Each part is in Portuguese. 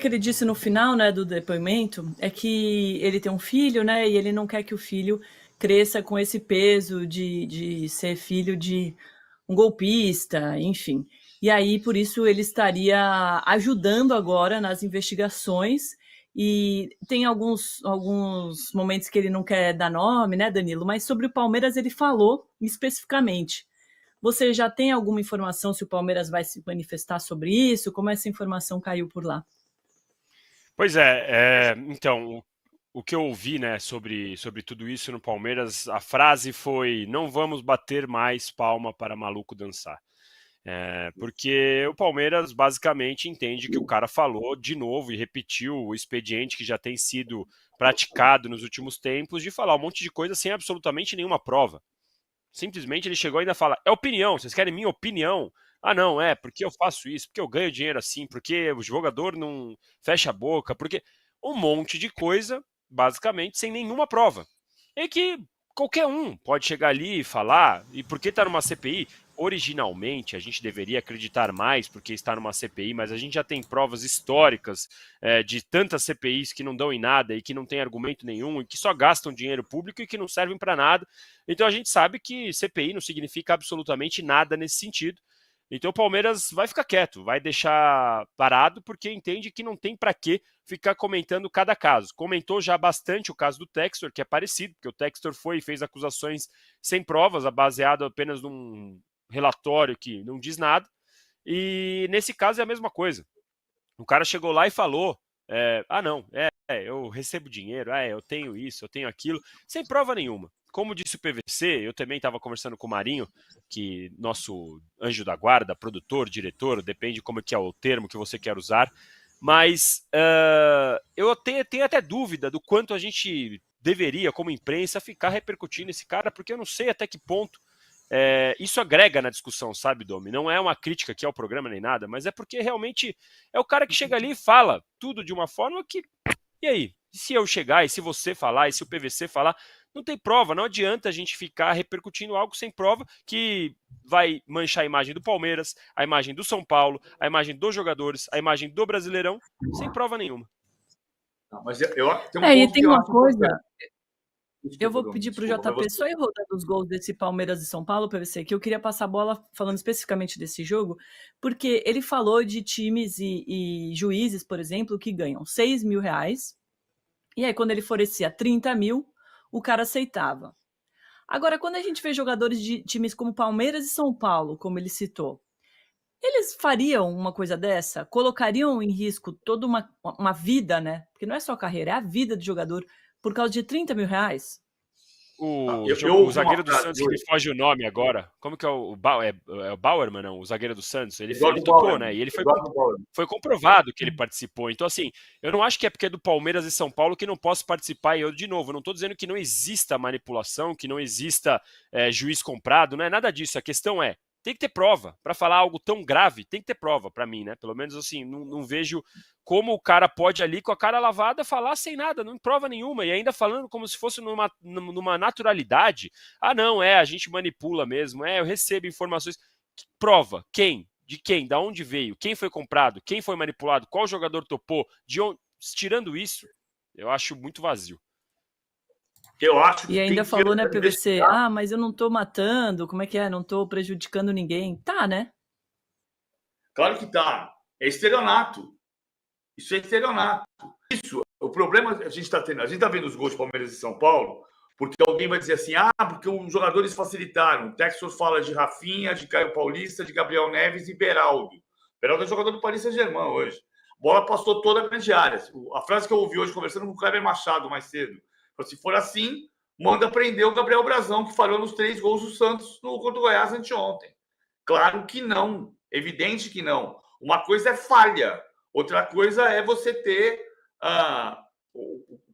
que ele disse no final, né, do depoimento é que ele tem um filho, né, e ele não quer que o filho cresça com esse peso de ser filho de um golpista, enfim. E aí, por isso, ele estaria ajudando agora nas investigações. E tem alguns momentos que ele não quer dar nome, né, Danilo? Mas sobre o Palmeiras ele falou especificamente. Você já tem alguma informação se o Palmeiras vai se manifestar sobre isso? Como essa informação caiu por lá? Pois é, então, o que eu ouvi, né, sobre tudo isso no Palmeiras, a frase foi: não vamos bater mais palma para maluco dançar. Porque o Palmeiras basicamente entende que o cara falou de novo e repetiu o expediente que já tem sido praticado nos últimos tempos de falar um monte de coisa sem absolutamente nenhuma prova. Simplesmente ele chegou e ainda fala: é opinião, vocês querem minha opinião? Ah, não, porque eu faço isso, porque eu ganho dinheiro assim, porque o jogador não fecha a boca, porque um monte de coisa, basicamente, sem nenhuma prova. E que qualquer um pode chegar ali e falar, e porque está numa CPI, originalmente a gente deveria acreditar mais porque está numa CPI, mas a gente já tem provas históricas de tantas CPIs que não dão em nada e que não tem argumento nenhum e que só gastam dinheiro público e que não servem para nada. Então a gente sabe que CPI não significa absolutamente nada nesse sentido. Então o Palmeiras vai ficar quieto, vai deixar parado, porque entende que não tem para que ficar comentando cada caso. Comentou já bastante o caso do Textor, que é parecido, porque o Textor foi e fez acusações sem provas, baseado apenas num relatório que não diz nada. E nesse caso é a mesma coisa. O cara chegou lá e falou: não, eu recebo dinheiro, eu tenho isso, eu tenho aquilo, sem prova nenhuma. Como disse o PVC, eu também estava conversando com o Marinho, que nosso anjo da guarda, produtor, diretor, depende como que é o termo que você quer usar, mas eu tenho até dúvida do quanto a gente deveria, como imprensa, ficar repercutindo esse cara, porque eu não sei até que ponto isso agrega na discussão, sabe, Domi? Não é uma crítica aqui ao programa nem nada, mas é porque realmente é o cara que chega ali e fala tudo de uma forma que. E aí? E se eu chegar, e se você falar, e se o PVC falar? Não tem prova, não adianta a gente ficar repercutindo algo sem prova que vai manchar a imagem do Palmeiras, a imagem do São Paulo, a imagem dos jogadores, a imagem do Brasileirão, sem prova nenhuma. Não, mas eu tem um E ponto tem que eu uma acho coisa. importante. Eu Desculpa, vou Domi, pedir para o desculpa, mas JP você. só ir rodando os gols desse Palmeiras e São Paulo, PVC, que eu queria passar a bola falando especificamente desse jogo, porque ele falou de times e juízes, por exemplo, que ganham R$ 6.000, e aí quando ele oferecia 30 mil, o cara aceitava. Agora, quando a gente vê jogadores de times como Palmeiras e São Paulo, como ele citou, eles fariam uma coisa dessa? Colocariam em risco toda uma vida, né? Porque não é só a carreira, é a vida do jogador, por causa de R$ 30.000? Eu O ouvi uma zagueiro do frase Santos, que me hoje, foge o nome agora, como que é o Bauerman, não? O zagueiro do Santos, ele Eduardo topou, Bauer. né? E ele Eduardo Bauer. foi comprovado que ele participou. Então, assim, eu não acho que é porque é do Palmeiras e São Paulo que não posso participar. E eu, de novo, não estou dizendo que não exista manipulação, que não exista juiz comprado, não é nada disso. A questão é, tem que ter prova. Para falar algo tão grave, tem que ter prova para mim, né? Pelo menos, assim, não vejo como o cara pode ali, com a cara lavada, falar sem nada, não prova nenhuma. E ainda falando como se fosse numa naturalidade. Ah, não, a gente manipula mesmo, eu recebo informações. Prova, quem? De quem? Da onde veio? Quem foi comprado? Quem foi manipulado? Qual jogador topou? De onde? Tirando isso, eu acho muito vazio. Eu acho E que ainda tem que falou, né, PVC, investigar. mas eu não tô matando, como é que é? Não tô prejudicando ninguém. Tá, né? Claro que tá. É estelionato. Isso é estelionato. O problema a gente está tendo, a gente está vendo os gols de Palmeiras e São Paulo, porque alguém vai dizer assim, porque os jogadores facilitaram. O Texas fala de Rafinha, de Caio Paulista, de Gabriel Neves e Beraldo. Beraldo é jogador do Paris Saint-Germain hoje. A bola passou toda a grande área. A frase que eu ouvi hoje conversando com o Kleber Machado mais cedo, se for assim, manda prender o Gabriel Brazão, que falhou nos 3 gols do Santos no contra o Goiás anteontem. Claro que não. Evidente que não. Uma coisa é falha, outra coisa é você ter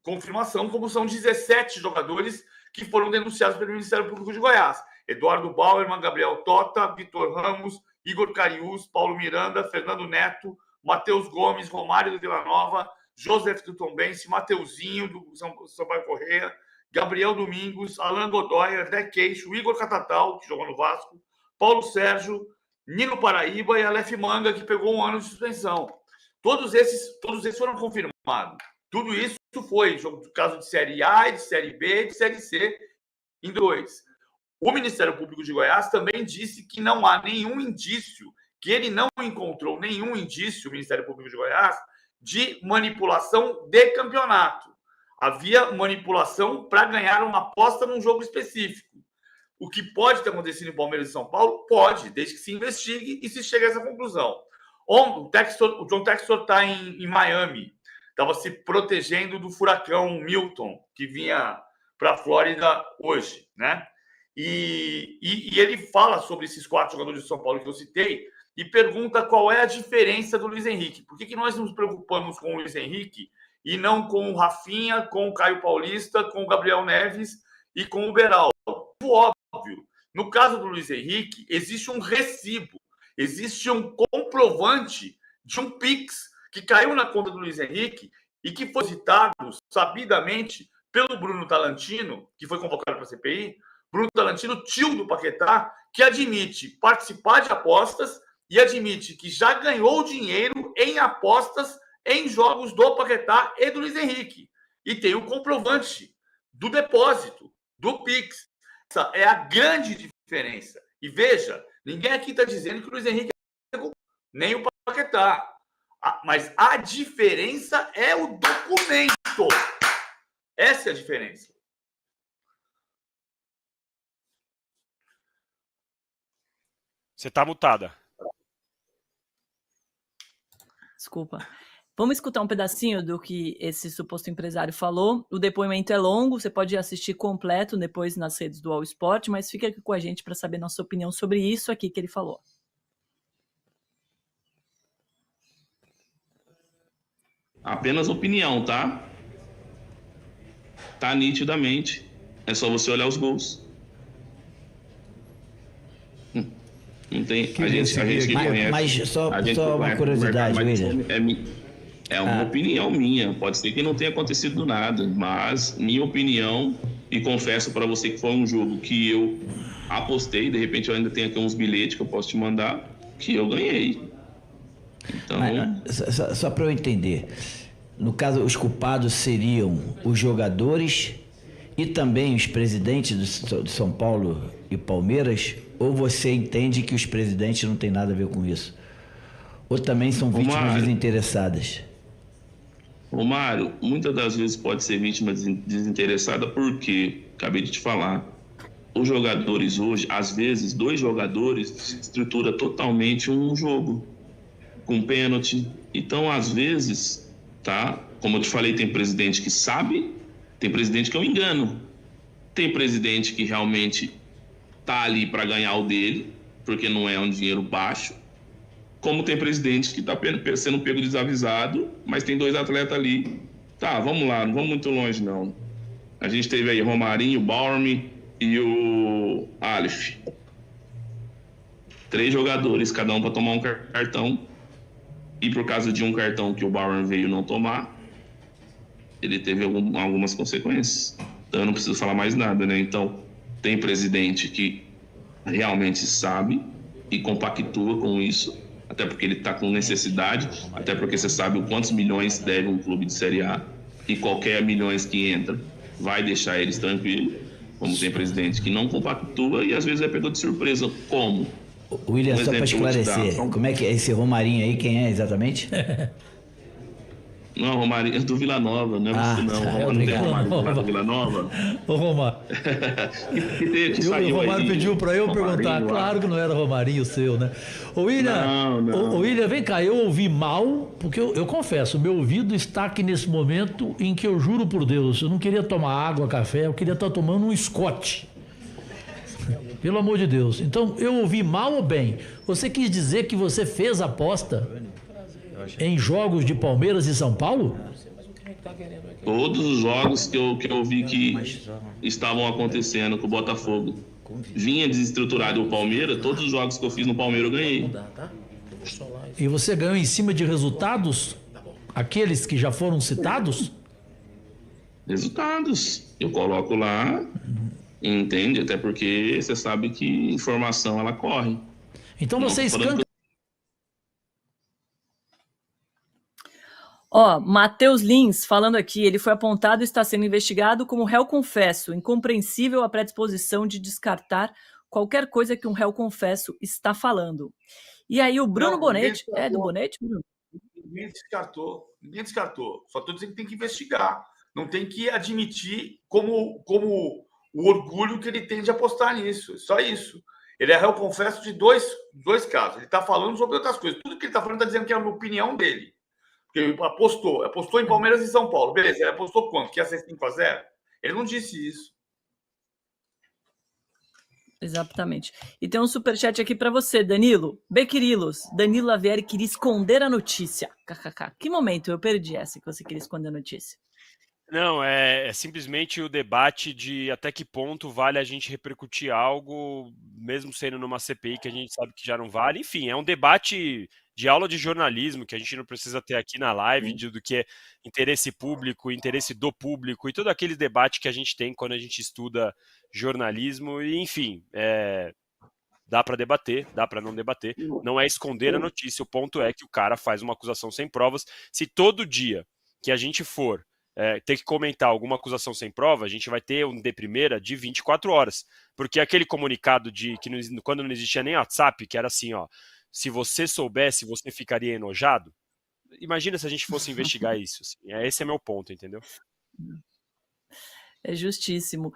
confirmação, como são 17 jogadores que foram denunciados pelo Ministério Público de Goiás. Eduardo Bauerman, Gabriel Tota, Vitor Ramos, Igor Cariús, Paulo Miranda, Fernando Neto, Matheus Gomes, Romário do Vila Nova, Joseph do Tombense, Mateuzinho do Sampaio Correia, Gabriel Domingos, Alan Godoy, André Queixo, Igor Catatal, que jogou no Vasco, Paulo Sérgio, Nino Paraíba e Aleph Manga, que pegou 1 ano de suspensão. Todos esses foram confirmados. Tudo isso foi jogo, caso de Série A, de Série B, de Série C, em 2. O Ministério Público de Goiás também disse que não há nenhum indício, que ele não encontrou nenhum indício, o Ministério Público de Goiás, de manipulação de campeonato. Havia manipulação para ganhar uma aposta num jogo específico. O que pode ter acontecido em Palmeiras e São Paulo? Pode, desde que se investigue e se chegue a essa conclusão. O John Textor está em Miami, estava se protegendo do furacão Milton, que vinha para a Flórida hoje, né? E ele fala sobre esses 4 jogadores de São Paulo que eu citei e pergunta qual é a diferença do Luiz Henrique. Por que nós nos preocupamos com o Luiz Henrique e não com o Rafinha, com o Caio Paulista, com o Gabriel Neves e com o Beraldo? Óbvio. No caso do Luiz Henrique, existe um recibo, existe um comprovante de um Pix que caiu na conta do Luiz Henrique e que foi citado sabidamente pelo Bruno Talantino, que foi convocado para a CPI. Bruno Talantino, tio do Paquetá, que admite participar de apostas e admite que já ganhou dinheiro em apostas em jogos do Paquetá e do Luiz Henrique. E tem o comprovante do depósito, do Pix. Essa é a grande diferença. E veja, ninguém aqui está dizendo que o Luiz Henrique é nem o Paquetá. Mas a diferença é o documento. Essa é a diferença. Você está mutada. Desculpa. Vamos escutar um pedacinho do que esse suposto empresário falou. O depoimento é longo, você pode assistir completo depois nas redes do All Sport, mas fica aqui com a gente para saber nossa opinião sobre isso aqui que ele falou. Apenas opinião, tá? Tá nitidamente. É só você olhar os gols. Não tem. A gente conhece. Mas só uma curiosidade, William. É uma opinião minha. Pode ser que não tenha acontecido nada, mas minha opinião, e confesso para você que foi um jogo que eu apostei, de repente eu ainda tenho aqui uns bilhetes que eu posso te mandar, que eu ganhei. Então... Só para eu entender, no caso, os culpados seriam os jogadores e também os presidentes de São Paulo e Palmeiras, ou você entende que os presidentes não têm nada a ver com isso? Ou também são vítimas desinteressadas? Ô Mário, muitas das vezes pode ser vítima desinteressada porque, acabei de te falar, os jogadores hoje, às vezes, 2 jogadores estrutura totalmente um jogo com pênalti. Então, às vezes, tá? Como eu te falei, tem presidente que sabe, tem presidente que é um engano. Tem presidente que realmente tá ali para ganhar o dele, porque não é um dinheiro baixo. Como tem presidente que está sendo pego desavisado, mas tem 2 atletas ali. Tá, vamos lá, não vamos muito longe, não. A gente teve aí Romarinho, o Bauerme e o Aleph. 3 jogadores, cada um para tomar um cartão. E por causa de um cartão que o Bauerme veio não tomar, ele teve algumas consequências. Então eu não preciso falar mais nada, né? Então, tem presidente que realmente sabe e compactua com isso, até porque ele está com necessidade, até porque você sabe o quantos milhões deve um clube de Série A, e qualquer milhões que entra vai deixar eles tranquilos, como tem presidente que não compactua e às vezes é pegou de surpresa. Como? William, só para esclarecer, como é que é esse Romarinho aí, quem é exatamente? Não, Romarinho é do Vila Nova, não é você não. Não tem Romarinho lá do Vila Nova? Ô, Romário. O Romário pediu para eu perguntar, claro que não era Romarinho o seu, né? Ô, William, não. Ô, William, vem cá, eu ouvi mal, porque eu confesso, meu ouvido está aqui nesse momento em que eu juro por Deus, eu não queria tomar água, café, eu queria estar tomando um Scott. Pelo amor de Deus. Então, eu ouvi mal ou bem? Você quis dizer que você fez aposta em jogos de Palmeiras e São Paulo? Todos os jogos que eu vi que estavam acontecendo com o Botafogo vinha desestruturado o Palmeiras, todos os jogos que eu fiz no Palmeiras eu ganhei. E você ganhou em cima de resultados? Aqueles que já foram citados? Resultados. Eu coloco lá, entende? Até porque você sabe que informação ela corre. Então você escanca... Ó, Matheus Lins falando aqui, ele foi apontado e está sendo investigado como réu confesso. Incompreensível a predisposição de descartar qualquer coisa que um réu confesso está falando. E aí o Bruno Bonetti, é do Bonetti, Bruno? Ninguém descartou. Ninguém descartou. Só estou dizendo que tem que investigar. Não tem que admitir como o orgulho que ele tem de apostar nisso. Só isso. Ele é réu confesso de dois casos. Ele está falando sobre outras coisas. Tudo que ele está falando está dizendo que é a opinião dele. Porque ele apostou em Palmeiras e São Paulo. Beleza, ele apostou quanto? Que ia ser 5-0? Ele não disse isso. Exatamente. E tem um superchat aqui para você, Danilo. Bequirilos. Danilo Lavieri queria esconder a notícia. KKK. Que momento eu perdi essa que você queria esconder a notícia? Não, é simplesmente o debate de até que ponto vale a gente repercutir algo, mesmo sendo numa CPI que a gente sabe que já não vale. Enfim, é um debate de aula de jornalismo que a gente não precisa ter aqui na live, do que é interesse público, interesse do público e todo aquele debate que a gente tem quando a gente estuda jornalismo. E, enfim, dá para debater, dá para não debater. Não é esconder a notícia. O ponto é que o cara faz uma acusação sem provas. Se todo dia que a gente for ter que comentar alguma acusação sem prova, a gente vai ter um de primeira de 24 horas. Porque aquele comunicado quando não existia nem WhatsApp, que era assim, ó, se você soubesse, você ficaria enojado. Imagina se a gente fosse investigar isso. Assim. Esse é meu ponto, entendeu? É justíssimo.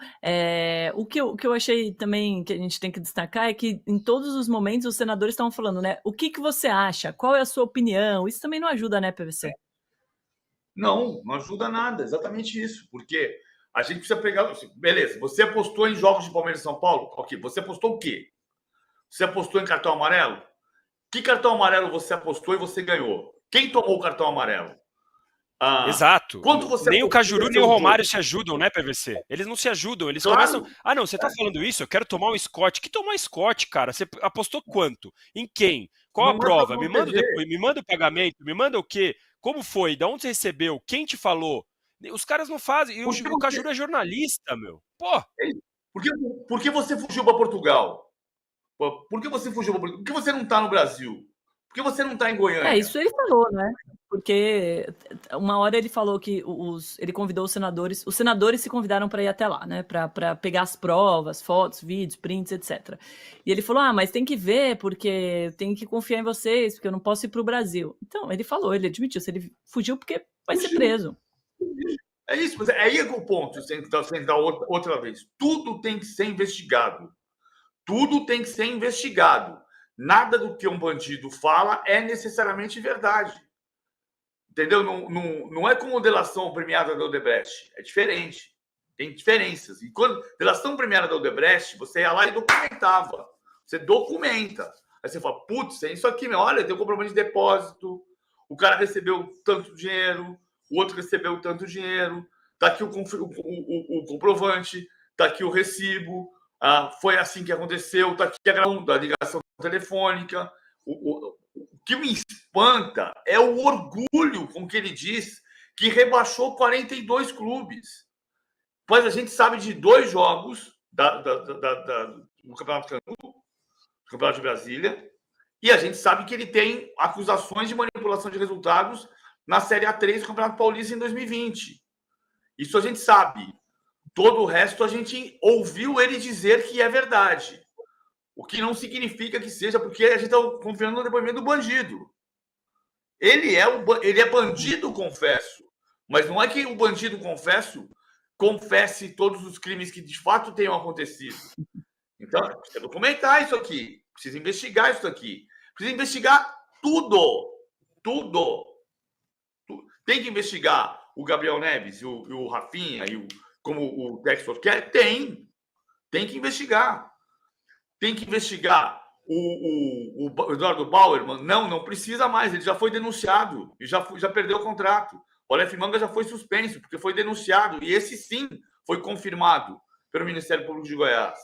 O que eu achei também que a gente tem que destacar é que em todos os momentos os senadores estavam falando, né? O que você acha? Qual é a sua opinião? Isso também não ajuda, né, PVC? Não ajuda nada, exatamente isso, porque a gente precisa pegar. Beleza, você apostou em jogos de Palmeiras e São Paulo? Ok, você apostou o quê? Você apostou em cartão amarelo? Que cartão amarelo você apostou e você ganhou? Quem tomou o cartão amarelo? Exato. Quanto você nem o Cajuru nem o Romário se ajudam, né, PVC? Eles não se ajudam, eles começam. Ah, não, você tá falando isso? Eu quero tomar um Scott. Que tomar Scott, cara? Você apostou quanto? Em quem? Qual a prova? Me manda depois, me manda o pagamento, me manda o quê? Como foi? Da onde você recebeu? Quem te falou? Os caras não fazem. E o Cajuru é jornalista, meu. Pô! Por que você fugiu para Portugal? Por que você fugiu para Portugal? Por que você não está no Brasil? Por que você não está em Goiânia? Isso ele falou, né? Porque uma hora ele falou que ele convidou os senadores se convidaram para ir até lá, né? Para pegar as provas, fotos, vídeos, prints, etc. E ele falou: mas tem que ver, porque tem que confiar em vocês, porque eu não posso ir para o Brasil. Então, ele falou, ele admitiu, se ele fugiu porque vai ser preso. É isso, mas aí é o ponto, sentar outra vez. Tudo tem que ser investigado. Tudo tem que ser investigado. Nada do que um bandido fala é necessariamente verdade. Entendeu? Não é como delação premiada da Odebrecht. É diferente. Tem diferenças. E quando delação premiada da Odebrecht, você ia lá e documentava. Você documenta. Aí você fala, putz, é isso aqui, meu. Olha, tem um comprovante de depósito. O cara recebeu tanto dinheiro. O outro recebeu tanto dinheiro. Tá aqui o comprovante. Tá aqui o recibo. Foi assim que aconteceu. Tá aqui a gravação da ligação telefônica. O que me espanta é o orgulho com que ele diz que rebaixou 42 clubes. Pois a gente sabe de 2 jogos do Campeonato de Brasília, e a gente sabe que ele tem acusações de manipulação de resultados na Série A3 do Campeonato Paulista em 2020. Isso a gente sabe. Todo o resto a gente ouviu ele dizer que é verdade. O que não significa que seja, porque a gente está confiando no depoimento do bandido. Ele é bandido, confesso. Mas não é que o bandido, confesso, confesse todos os crimes que de fato tenham acontecido. Então, precisa documentar isso aqui. Precisa investigar isso aqui. Precisa investigar tudo. Tudo. Tem que investigar o Gabriel Neves, o Rafinha, como o Textor quer? Tem que investigar. Tem que investigar o Eduardo Bauerman? Não precisa mais. Ele já foi denunciado e já perdeu o contrato. O Aleph Manga já foi suspenso, porque foi denunciado. E esse sim foi confirmado pelo Ministério Público de Goiás.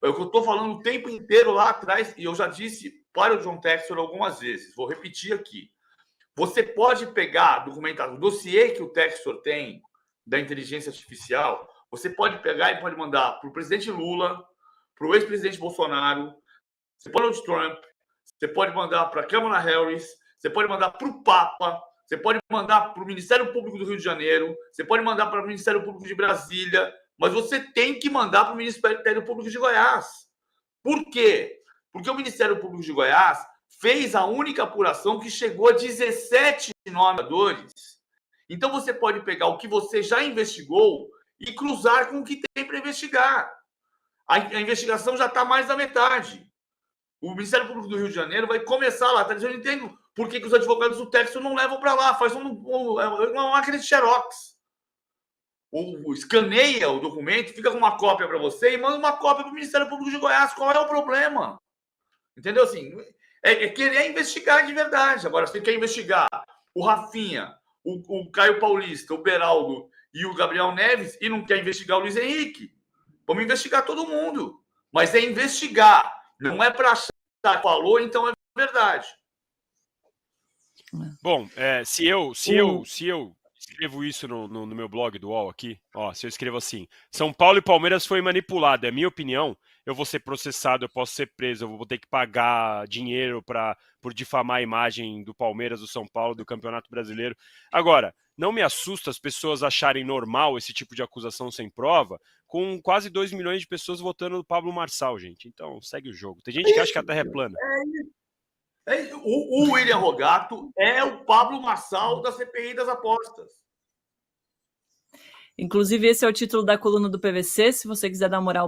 É o que eu estou falando o tempo inteiro lá atrás, e eu já disse para o John Textor algumas vezes. Vou repetir aqui. Você pode pegar documentação, o dossiê que o Textor tem da inteligência artificial, você pode pegar e pode mandar para o presidente Lula, para o ex-presidente Bolsonaro, você pode mandar Trump, você pode mandar para a Kamala Harris, você pode mandar para o Papa, você pode mandar para o Ministério Público do Rio de Janeiro, você pode mandar para o Ministério Público de Brasília, mas você tem que mandar para o Ministério Público de Goiás. Por quê? Porque o Ministério Público de Goiás fez a única apuração que chegou a 17 nomeadores. Então, você pode pegar o que você já investigou e cruzar com o que tem para investigar. A investigação já está mais da metade. O Ministério Público do Rio de Janeiro vai começar lá. Eu não entendo por que os advogados do Texas não levam para lá. Faz uma máquina de xerox. Escaneia o documento, fica com uma cópia para você e manda uma cópia para o Ministério Público de Goiás. Qual é o problema? Entendeu? Assim, é querer investigar de verdade. Agora, você quer investigar o Rafinha, o Caio Paulista, o Beraldo e o Gabriel Neves e não quer investigar o Luiz Henrique. Vamos investigar todo mundo. Mas é investigar. Não é para achar que falou, então é verdade. Bom, se eu escrevo isso no meu blog do UOL aqui, ó, se eu escrevo assim, São Paulo e Palmeiras foi manipulado, é minha opinião, eu vou ser processado, eu posso ser preso, eu vou ter que pagar dinheiro por difamar a imagem do Palmeiras, do São Paulo, do Campeonato Brasileiro. Agora, não me assusta as pessoas acharem normal esse tipo de acusação sem prova, com quase 2 milhões de pessoas votando no Pablo Marçal, gente. Então, segue o jogo. Tem gente que acha que a Terra é plana. O William Rogato é o Pablo Marçal da CPI das apostas. Inclusive, esse é o título da coluna do PVC. Se você quiser dar moral